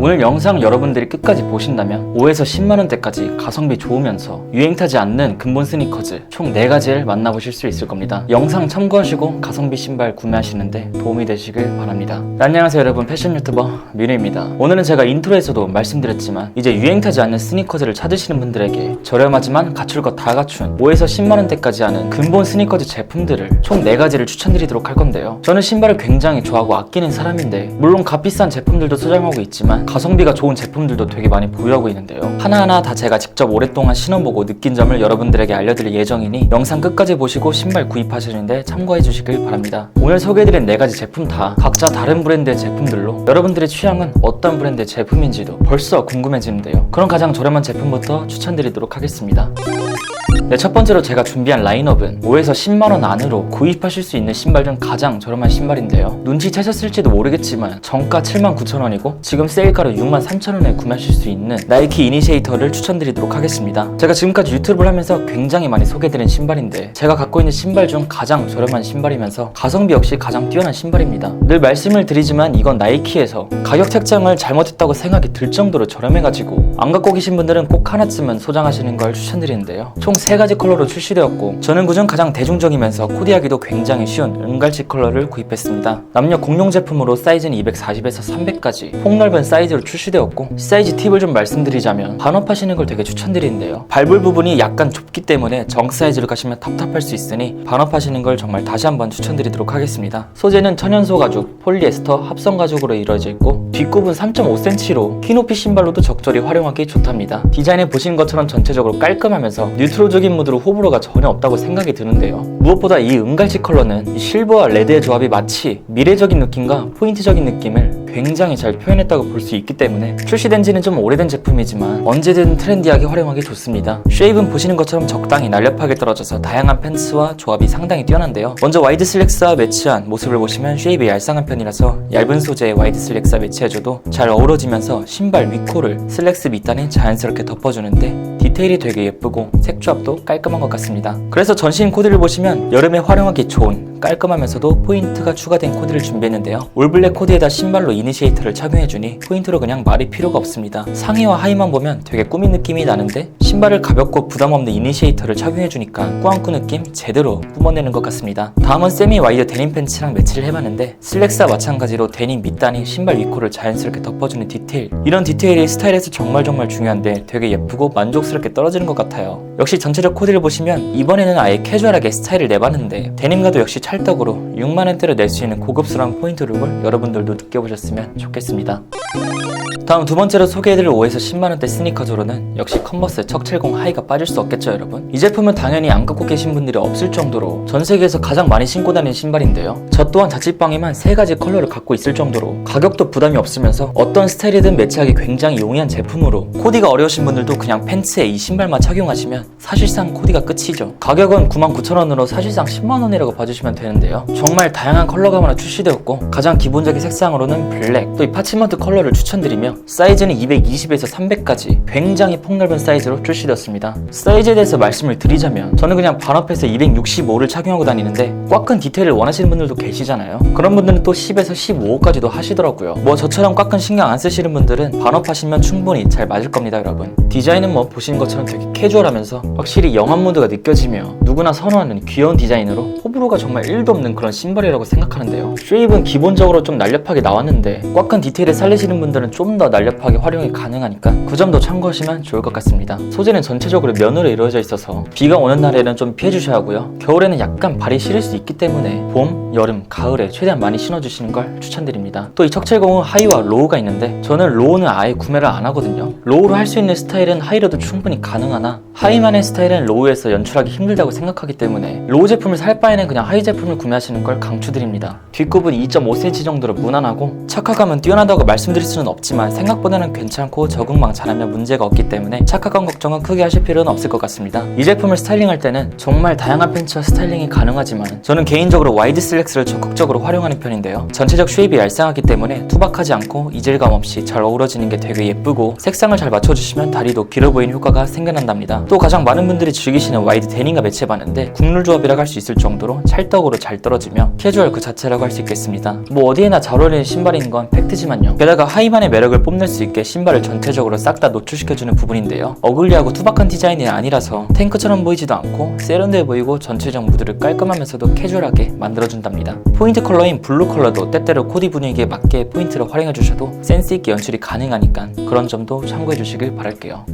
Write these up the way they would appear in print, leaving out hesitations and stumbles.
오늘 영상 여러분들이 끝까지 보신다면 5에서 10만원대까지 가성비 좋으면서 유행 타지 않는 근본 스니커즈 총 4가지를 만나보실 수 있을 겁니다. 영상 참고하시고 가성비 신발 구매하시는데 도움이 되시길 바랍니다. 안녕하세요 여러분, 패션 유튜버 민우입니다. 오늘은 제가 인트로에서도 말씀드렸지만 이제 유행 타지 않는 스니커즈를 찾으시는 분들에게 저렴하지만 갖출 것 다 갖춘 5에서 10만원대까지 하는 근본 스니커즈 제품들을 총 4가지를 추천드리도록 할 건데요. 저는 신발을 굉장히 좋아하고 아끼는 사람인데 물론 값비싼 제품들도 소장하고 있지만 가성비가 좋은 제품들도 되게 많이 보유하고 있는데요. 하나하나 다 제가 직접 오랫동안 신어보고 느낀 점을 여러분들에게 알려드릴 예정이니 영상 끝까지 보시고 신발 구입하시는데 참고해 주시길 바랍니다. 오늘 소개해드린 4가지 제품 다 각자 다른 브랜드의 제품들로 여러분들의 취향은 어떤 브랜드의 제품인지도 벌써 궁금해지는데요. 그럼 가장 저렴한 제품부터 추천드리도록 하겠습니다. 네, 첫 번째로 제가 준비한 라인업은 5에서 10만원 안으로 구입하실 수 있는 신발 중 가장 저렴한 신발인데요. 눈치채셨을지도 모르겠지만 정가 79,000원이고 지금 세일가로 63,000원에 구매하실 수 있는 나이키 이니시에이터를 추천드리도록 하겠습니다. 제가 지금까지 유튜브를 하면서 굉장히 많이 소개해드린 신발인데 제가 갖고 있는 신발 중 가장 저렴한 신발이면서 가성비 역시 가장 뛰어난 신발입니다. 늘 말씀을 드리지만 이건 나이키에서 가격 책정을 잘못했다고 생각이 들 정도로 저렴해가지고 안 갖고 계신 분들은 꼭 하나쯤은 소장하시는 걸 추천드리는데요. 총 3가지 컬러로 출시되었고 저는 그중 가장 대중적이면서 코디하기도 굉장히 쉬운 은갈치 컬러를 구입했습니다. 남녀 공용 제품으로 사이즈는 240에서 300까지 폭넓은 사이즈로 출시되었고 사이즈 팁을 좀 말씀드리자면 반업하시는 걸 되게 추천드리는데요. 발볼 부분이 약간 좁기 때문에 정 사이즈로 가시면 답답할 수 있으니 반업하시는 걸 정말 다시 한번 추천드리도록 하겠습니다. 소재는 천연소 가죽, 폴리에스터, 합성 가죽으로 이루어져 있고 뒷굽은 3.5cm로 키높이 신발로도 적절히 활용하기 좋답니다. 디자인에 보신 것처럼 전체적으로 깔끔하면서 뉴트로적인 무드로 호불호가 전혀 없다고 생각이 드는데요. 무엇보다 이 은갈치 컬러는 이 실버와 레드의 조합이 마치 미래적인 느낌과 포인트적인 느낌을 굉장히 잘 표현했다고 볼 수 있기 때문에 출시된 지는 좀 오래된 제품이지만 언제든 트렌디하게 활용하기 좋습니다. 쉐입은 보시는 것처럼 적당히 날렵하게 떨어져서 다양한 팬츠와 조합이 상당히 뛰어난데요. 먼저 와이드 슬랙스와 매치한 모습을 보시면 쉐입이 얄쌍한 편이라서 얇은 소재의 와이드 슬랙스와 매치해줘도 잘 어우러지면서 신발 윗코를 슬랙스 밑단에 자연스럽게 덮어주는데 디테일이 되게 예쁘고 색조합도 깔끔한 것 같습니다. 그래서 전신 코디를 보시면 여름에 활용하기 좋은 깔끔하면서도 포인트가 추가된 코디를 준비했는데요. 올블랙 코디에다 신발로 이니시에이터를 착용해주니 포인트로 그냥 말이 필요가 없습니다. 상의와 하의만 보면 되게 꾸민 느낌이 나는데 신발을 가볍고 부담없는 이니시에이터를 착용해주니까 꾸안꾸 느낌 제대로 뿜어내는 것 같습니다. 다음은 세미 와이드 데님 팬츠랑 매치를 해봤는데 슬랙스와 마찬가지로 데님 밑단이 신발 윗코를 자연스럽게 덮어주는 디테일, 이런 디테일이 스타일에서 정말 중요한데 되게 예쁘고 만족스럽게 떨어지는 것 같아요. 역시 전체적 코디를 보시면 이번에는 아예 캐주얼하게 스타일을 내봤는데 데님과도 역시 찰떡으로 6만원대로 낼 수 있는 고급스러운 포인트 룩을 여러분들도 느껴보셨으면 좋겠습니다. 다음 두 번째로 소개해드릴 5에서 10만원대 스니커즈로는 역시 컨버스 척70 하이가 빠질 수 없겠죠 여러분. 이 제품은 당연히 안 갖고 계신 분들이 없을 정도로 전 세계에서 가장 많이 신고 다니는 신발인데요. 저 또한 자취방에만 3가지 컬러를 갖고 있을 정도로 가격도 부담이 없으면서 어떤 스타일이든 매치하기 굉장히 용이한 제품으로 코디가 어려우신 분들도 그냥 팬츠에 이 신발만 착용하시면 사실상 코디가 끝이죠. 가격은 99,000원으로 사실상 10만원이라고 봐주시면 되는데요. 정말 다양한 컬러가 하나 출시되었고 가장 기본적인 색상으로는 블랙, 또 이 파치먼트 컬러를 추천드리며 사이즈는 220에서 300까지 굉장히 폭넓은 사이즈로 출시되었습니다. 사이즈에 대해서 말씀을 드리자면 저는 그냥 반업해서 265를 착용하고 다니는데 꽉 큰 디테일을 원하시는 분들도 계시잖아요. 그런 분들은 또 10에서 15까지도 하시더라고요. 뭐 저처럼 꽉 큰 신경 안 쓰시는 분들은 반업하시면 충분히 잘 맞을 겁니다 여러분. 디자인은 뭐 보시는 것처럼 되게 캐주얼하면서 확실히 영한 무드가 느껴지며 누구나 선호하는 귀여운 디자인으로 호불호가 정말 1도 없는 그런 신발이라고 생각하는데요. 쉐입은 기본적으로 좀 날렵하게 나왔는데 꽉 큰 디테일을 살리시는 분들은 좀 더 날렵하게 활용이 가능하니까 그 점도 참고하시면 좋을 것 같습니다. 소재는 전체적으로 면으로 이루어져 있어서 비가 오는 날에는 좀 피해주셔야 하고요. 겨울에는 약간 발이 시릴 수 있기 때문에 봄, 여름, 가을에 최대한 많이 신어주시는 걸 추천드립니다. 또 이 척70은 하이와 로우가 있는데 저는 로우는 아예 구매를 안 하거든요. 로우로 할 수 있는 스타일은 하이로도 충분히 가능하나 하이만의 스타일은 로우에서 연출하기 힘들다고 생각하기 때문에 로우 제품을 살 바에는 그냥 하이 제품을 구매하시는 걸 강추드립니다. 뒷굽은 2.5cm 정도로 무난하고 착화감은 뛰어나다고 말씀드릴 수는 없지만 생각보다는 괜찮고 적응만 잘하면 문제가 없기 때문에 착화감 걱정은 크게 하실 필요는 없을 것 같습니다. 이 제품을 스타일링할 때는 정말 다양한 팬츠와 스타일링이 가능하지만 저는 개인적으로 와이드 슬랙스를 적극적으로 활용하는 편인데요. 전체적 쉐입이 얄쌍하기 때문에 투박하지 않고 이질감 없이 잘 어우러지는 게 되게 예쁘고 색상을 잘 맞춰주시면 다리도 길어 보이는 효과가 생겨난답니다. 또 가장 많은 분들이 즐기시는 와이드 데님과 매치해봤는데 국룰 조합이라고 할 수 있을 정도로 찰떡으로 잘 떨어지며 캐주얼 그 자체라고 할 수 있겠습니다. 뭐 어디에나 잘 어울리는 신발인 건 팩트지만요. 게다가 하이만의 매력을 매력을 뽐낼 수 있게 신발을 전체적으로 싹 다 노출시켜주는 부분인데요. 어글리하고 투박한 디자인이 아니라서 탱크처럼 보이지도 않고 세련돼 보이고 전체적 무드를 깔끔하면서도 캐주얼하게 만들어준답니다. 포인트 컬러인 블루 컬러도 때때로 코디 분위기에 맞게 포인트를 활용해주셔도 센스있게 연출이 가능하니까 그런 점도 참고해주시길 바랄게요.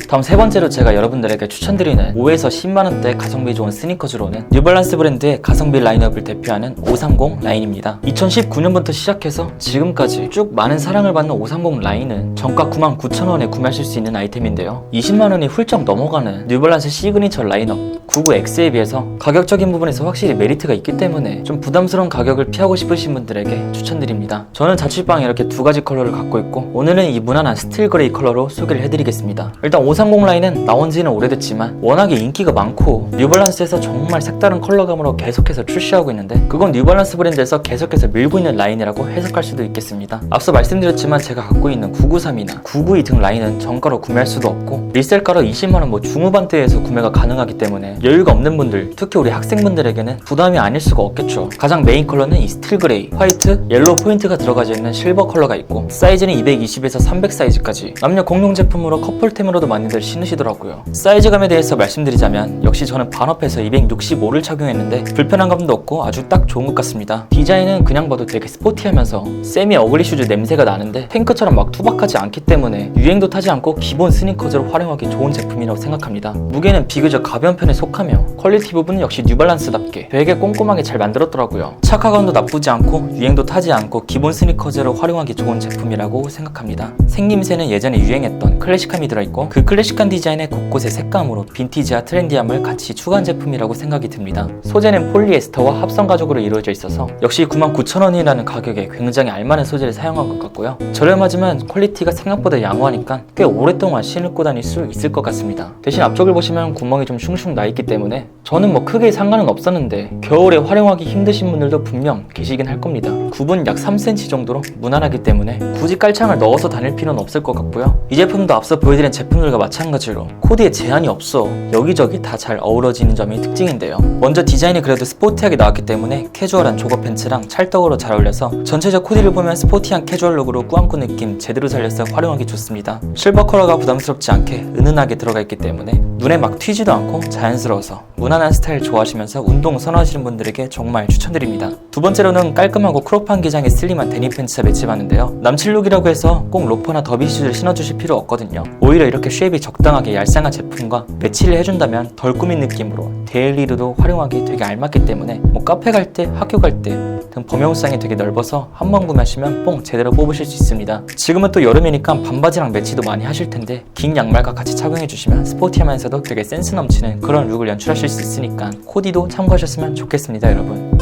다음 세 번째로 제가 여러분들에게 추천드리는 5에서 10만원대 가성비 좋은 스니커즈로는 뉴발란스 브랜드의 가성비 라인업을 대표하는 530 라인입니다. 2019년부터 시작해서 지금까지 쭉 많은 사랑을 받는 530 라인은 정가 99,000원에 구매하실 수 있는 아이템인데요. 20만원이 훌쩍 넘어가는 뉴발란스 시그니처 라인업 99X에 비해서 가격적인 부분에서 확실히 메리트가 있기 때문에 좀 부담스러운 가격을 피하고 싶으신 분들에게 추천드립니다. 저는 자취방에 이렇게 두 가지 컬러를 갖고 있고 오늘은 이 무난한 스틸 그레이 컬러로 소개를 해드리겠습니다. 일단 530 라인은 나온 지는 오래됐지만 워낙에 인기가 많고 뉴발란스에서 정말 색다른 컬러감으로 계속해서 출시하고 있는데 그건 뉴발란스 브랜드에서 계속해서 밀고 있는 라인이라고 해석할 수도 있겠습니다. 앞서 말씀드렸지만 제가 갖고 있는 993이나 992 등 라인은 정가로 구매할 수도 없고 리셀가로 20만원 중후반대에서 구매가 가능하기 때문에 여유가 없는 분들, 특히 우리 학생분들에게는 부담이 아닐 수가 없겠죠. 가장 메인 컬러는 이 스틸 그레이, 화이트, 옐로우 포인트가 들어가져 있는 실버 컬러가 있고 사이즈는 220에서 300 사이즈까지 남녀 공용 제품으로 커플템으로도 많이들 신으시더라고요. 사이즈감에 대해서 말씀드리자면 역시 저는 반업해서 265를 착용했는데 불편한 감도 없고 아주 딱 좋은 것 같습니다. 디자인은 그냥 봐도 되게 스포티하면서 세미 어글리 슈즈 냄새가 나는데 탱크처럼 막 투박하지 않기 때문에 유행도 타지 않고 기본 스니커즈로 활용하기 좋은 제품이라고 생각합니다. 무게는 비교적 가벼운 편에 속하며 퀄리티 부분은 역시 뉴발란스답게 되게 꼼꼼하게 잘 만들었더라고요. 착화감도 나쁘지 않고 유행도 타지 않고 기본 스니커즈로 활용하기 좋은 제품이라고 생각합니다. 생김새는 예전에 유행했던 클래식함이 들어있고 그 클래식한 디자인의 곳곳의 색감으로 빈티지와 트렌디함을 같이 추가한 제품이라고 생각이 듭니다. 소재는 폴리에스터와 합성 가죽으로 이루어져 있어서 역시 99,000원이라는 가격에 굉장히 알만한 소재를 사용한 것 같고요. 저렴하지만 퀄리티가 생각보다 양호하니까 꽤 오랫동안 신고 다닐 수 있을 것 같습니다. 대신 앞쪽을 보시면 구멍이 좀 슝슝 나 있기 때문에 저는 뭐 크게 상관은 없었는데 겨울에 활용하기 힘드신 분들도 분명 계시긴 할 겁니다. 굽은 약 3cm 정도로 무난하기 때문에 굳이 깔창을 넣어서 다닐 필요는 없을 것 같고요. 이 제품도 앞서 보여드린 제품들과 마찬가지로 코디에 제한이 없어 여기저기 다 잘 어우러지는 점이 특징인데요. 먼저 디자인이 그래도 스포티하게 나왔기 때문에 캐주얼한 조거 팬츠랑 찰떡으로 잘 어울려서 전체적 코디를 보면 스포티한 캐주얼 룩으로 꾸안꾸 느낌 제대로 살려서 활용하기 좋습니다. 실버 컬러가 부담스럽지 않게 은은하게 들어가 있기 때문에 눈에 막 튀지도 않고 자연스러워서 무난한 스타일 좋아하시면서 운동 선호하시는 분들에게 정말 추천드립니다. 두 번째로는 깔끔하고 크롭한 기장의 슬림한 데님 팬츠와 매치받는데요. 남친 룩이라고 해서 꼭 로퍼나 더비 슈즈를 신어주실 필요 없거든요. 오히려 이렇게 쉐입이 적당하게 얄쌍한 제품과 매치를 해준다면 덜 꾸민 느낌으로 데일리로도 활용하기 되게 알맞기 때문에 뭐 카페 갈 때, 학교 갈 때 등 범용성이 되게 넓어서 한 번 구매하시면 뽕 제대로 뽑으실 수 있습니다. 지금은 또 여름이니까 반바지랑 매치도 많이 하실 텐데 긴 양말과 같이 착용해 주시면 스포티하면서도 되게 센스 넘치는 그런 룩을 연출하실 수 있으니까 코디도 참고하셨으면 좋겠습니다, 여러분.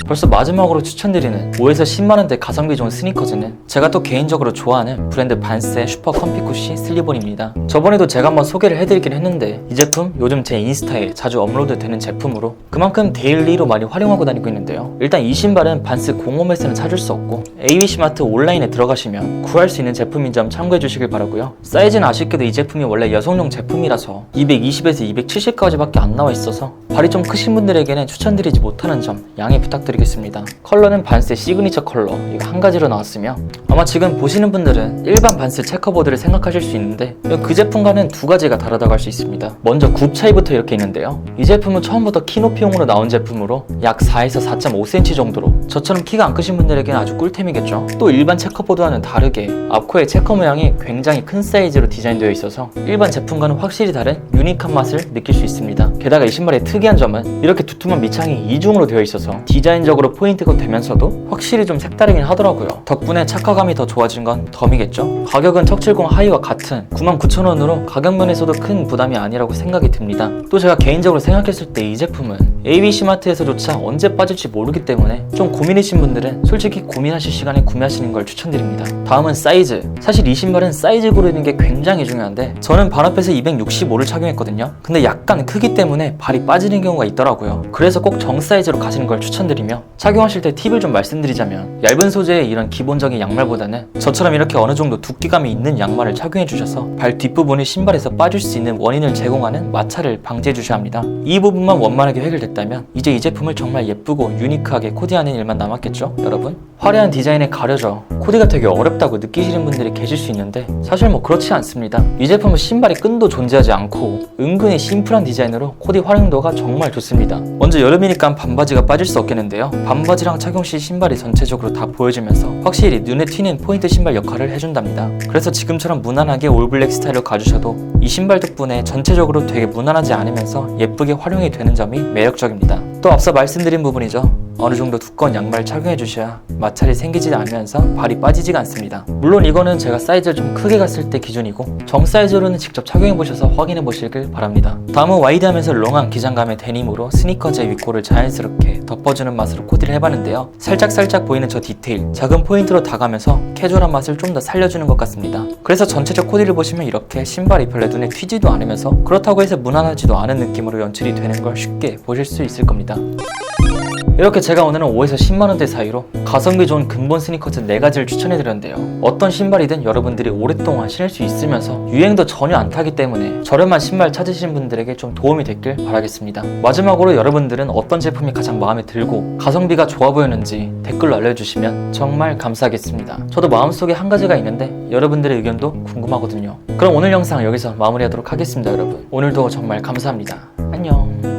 벌써 마지막으로 추천드리는 5에서 10만원대 가성비 좋은 스니커즈는 제가 또 개인적으로 좋아하는 브랜드 반스의 슈퍼 컴피 쿠시 슬리본입니다. 저번에도 제가 한번 소개를 해드리긴 했는데 이 제품 요즘 제 인스타에 자주 업로드 되는 제품으로 그만큼 데일리로 많이 활용하고 다니고 있는데요. 일단 이 신발은 반스 공홈에서는 찾을 수 없고 ABC마트 온라인에 들어가시면 구할 수 있는 제품인 점 참고해 주시길 바라고요. 사이즈는 아쉽게도 이 제품이 원래 여성용 제품이라서 220에서 270까지밖에 안 나와 있어서 발이 좀 크신 분들에게는 추천드리지 못하는 점 양해 부탁드리겠습니다. 컬러는 반스의 시그니처 컬러 이거 한 가지로 나왔으며 아마 지금 보시는 분들은 일반 반스 체커보드를 생각하실 수 있는데 그 제품과는 두 가지가 다르다고 할 수 있습니다. 먼저 굽 차이부터 이렇게 있는데요. 이 제품은 처음부터 키높이용으로 나온 제품으로 약 4에서 4.5cm 정도로 저처럼 키가 안 크신 분들에게는 아주 꿀템이겠죠. 또 일반 체커보드와는 다르게 앞코의 체커 모양이 굉장히 큰 사이즈로 디자인되어 있어서 일반 제품과는 확실히 다른 유니크한 맛을 느낄 수 있습니다. 게다가 이 신발의 특이한 점은 이렇게 두툼한 밑창이 이중으로 되어 있어서 디자인적으로 포인트가 되면서도 확실히 좀 색다르긴 하더라고요. 덕분에 착화감이 더 좋아진 건 덤이겠죠. 가격은 턱70 하이와 같은 99,000원으로 가격 면에서도 큰 부담이 아니라고 생각이 듭니다. 또 제가 개인적으로 생각했을 때 이 제품은 ABC마트에서조차 언제 빠질지 모르기 때문에 좀 고민이신 분들은 솔직히 고민하실 시간에 구매하시는 걸 추천드립니다. 다음은 사이즈. 사실 이 신발은 사이즈 고르는 게 굉장히 중요한데 저는 반업해서 265를 착용했거든요. 근데 약간 크기 때문에 발이 빠지는 경우가 있더라고요. 그래서 꼭 정 사이즈로 가시는 걸 추천드리며 착용하실 때 팁을 좀 말씀드리자면 얇은 소재의 이런 기본적인 양말보다는 저처럼 이렇게 어느 정도 두께감이 있는 양말을 착용해 주셔서 발 뒷부분이 신발에서 빠질 수 있는 원인을 제공하는 마찰을 방지해 주셔야 합니다. 이 부분만 원만하게 해결됐다면 있다면 이제 이 제품을 정말 예쁘고 유니크하게 코디하는 일만 남았겠죠, 여러분? 화려한 디자인에 가려져 코디가 되게 어렵다고 느끼시는 분들이 계실 수 있는데 사실 뭐 그렇지 않습니다. 이 제품은 신발이 끈도 존재하지 않고 은근히 심플한 디자인으로 코디 활용도가 정말 좋습니다. 먼저 여름이니까 반바지가 빠질 수 없겠는데요. 반바지랑 착용 시 신발이 전체적으로 다 보여지면서 확실히 눈에 튀는 포인트 신발 역할을 해준답니다. 그래서 지금처럼 무난하게 올블랙 스타일로 가주셔도 이 신발 덕분에 전체적으로 되게 무난하지 않으면서 예쁘게 활용이 되는 점이 매력적입니다. 또 앞서 말씀드린 부분이죠. 어느 정도 두꺼운 양말을 착용해 주셔야 마찰이 생기지 않으면서 발이 빠지지가 않습니다. 물론 이거는 제가 사이즈를 좀 크게 갔을 때 기준이고 정 사이즈로는 직접 착용해 보셔서 확인해 보시길 바랍니다. 다음은 와이드하면서 롱한 기장감의 데님으로 스니커즈의 윗골을 자연스럽게 덮어주는 맛으로 코디를 해봤는데요. 살짝 보이는 저 디테일, 작은 포인트로 다가면서 캐주얼한 맛을 좀 더 살려주는 것 같습니다. 그래서 전체적 코디를 보시면 이렇게 신발이 별로 눈에 튀지도 않으면서 그렇다고 해서 무난하지도 않은 느낌으로 연출이 되는 걸 쉽게 보실 수 있을 겁니다. 이렇게 제가 오늘은 5에서 10만원대 사이로 가성비 좋은 근본 스니커즈 4가지를 추천해드렸는데요. 어떤 신발이든 여러분들이 오랫동안 신을 수 있으면서 유행도 전혀 안 타기 때문에 저렴한 신발 찾으시는 분들에게 좀 도움이 됐길 바라겠습니다. 마지막으로 여러분들은 어떤 제품이 가장 마음에 들고 가성비가 좋아 보였는지 댓글로 알려주시면 정말 감사하겠습니다. 저도 마음속에 한 가지가 있는데 여러분들의 의견도 궁금하거든요. 그럼 오늘 영상 여기서 마무리하도록 하겠습니다, 여러분. 오늘도 정말 감사합니다. 안녕.